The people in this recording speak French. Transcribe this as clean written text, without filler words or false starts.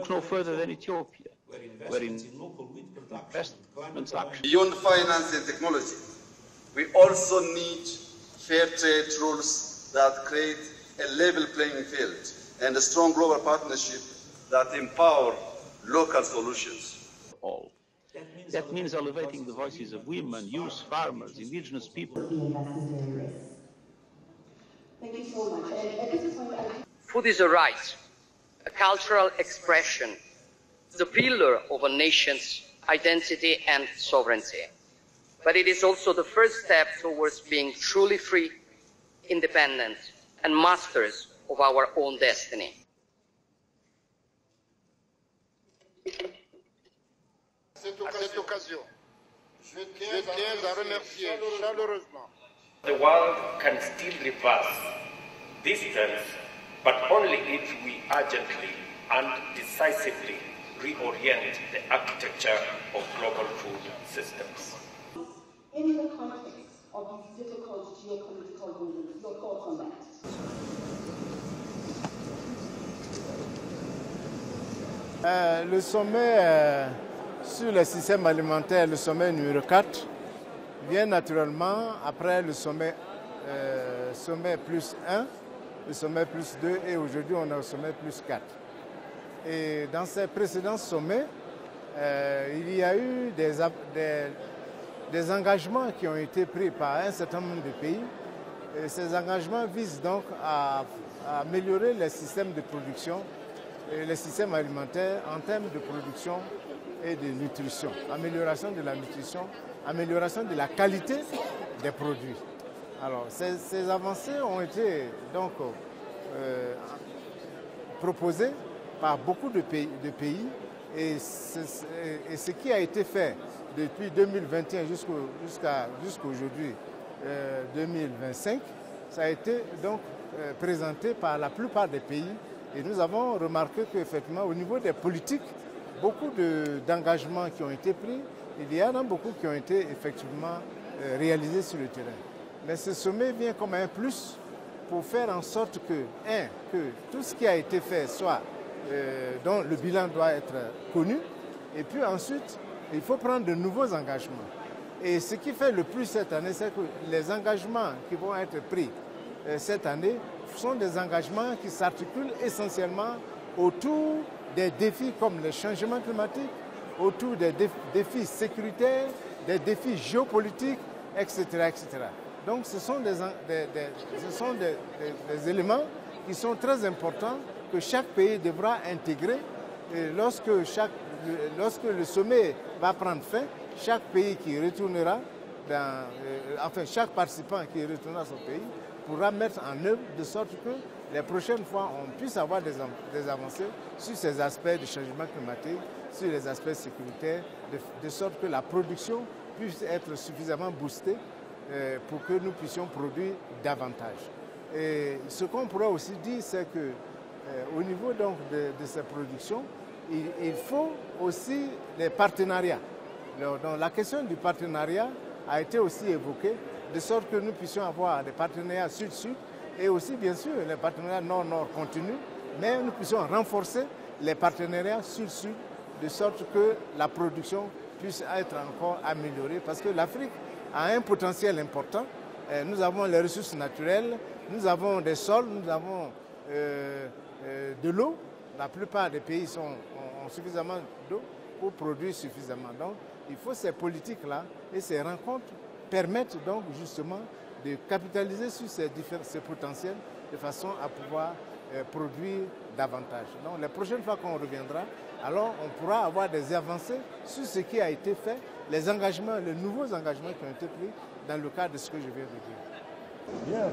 look no further than Ethiopia, where investments actually... Beyond finance and technology, we also need fair trade rules that create a level playing field and a strong global partnership that empower local solutions. All. That means elevating the voices of women, youth, farmers, indigenous people. Thank you so much. Food is a right, a cultural expression, the pillar of a nation's identity and sovereignty. But it is also the first step towards being truly free, independent, and masters of our own destiny. À cette occasion, je tiens à remercier chaleureusement. The world can still reverse this tense, but only if we urgently and decisively reorient the architecture of global food systems. In the context of these difficult geopolitical movements, your thoughts on that? Le sommet sur le système alimentaire, le sommet numéro 4, vient naturellement après le sommet, sommet plus 1, le sommet plus 2 et aujourd'hui on est au sommet plus 4. Et dans ces précédents sommets, il y a eu des engagements qui ont été pris par un certain nombre de pays. Et ces engagements visent donc à améliorer les systèmes de production et les systèmes alimentaires en termes de production et de nutrition, amélioration de la nutrition, amélioration de la qualité des produits. Alors, ces avancées ont été donc proposées par beaucoup de pays et ce qui a été fait depuis 2021 jusqu'à aujourd'hui, 2025, ça a été donc présenté par la plupart des pays et nous avons remarqué qu'effectivement au niveau des politiques, beaucoup d'engagements qui ont été pris, il y en a beaucoup qui ont été effectivement réalisés sur le terrain. Mais ce sommet vient comme un plus pour faire en sorte que tout ce qui a été fait soit, dont le bilan doit être connu, et puis ensuite, il faut prendre de nouveaux engagements. Et ce qui fait le plus cette année, c'est que les engagements qui vont être pris cette année sont des engagements qui s'articulent essentiellement autour des défis comme le changement climatique, autour des défis sécuritaires, des défis géopolitiques, etc. etc. Donc ce sont des éléments qui sont très importants que chaque pays devra intégrer. Et lorsque le sommet va prendre fin, chaque pays qui retournera, chaque participant qui retournera à son pays pourra mettre en œuvre de sorte que les prochaines fois, on puisse avoir des avancées sur ces aspects du changement climatique, sur les aspects sécuritaires, de sorte que la production puisse être suffisamment boostée pour que nous puissions produire davantage. Et ce qu'on pourrait aussi dire, c'est qu'au niveau donc de ces productions, il faut aussi des partenariats. Donc, la question du partenariat a été aussi évoquée, de sorte que nous puissions avoir des partenariats sud-sud et aussi, bien sûr, les partenariats nord-nord continus, mais nous puissions renforcer les partenariats sud-sud, de sorte que la production puisse être encore améliorée, parce que l'Afrique a un potentiel important. Nous avons les ressources naturelles, nous avons des sols, nous avons de l'eau. La plupart des pays ont suffisamment d'eau pour produire suffisamment. Donc, il faut ces politiques-là et ces rencontres permettent donc justement de capitaliser sur ces potentiels de façon à pouvoir produire davantage. Donc, les prochaines fois qu'on reviendra, alors on pourra avoir des avancées sur ce qui a été fait, les engagements, les nouveaux engagements qui ont été pris dans le cadre de ce que je viens de dire. Bien,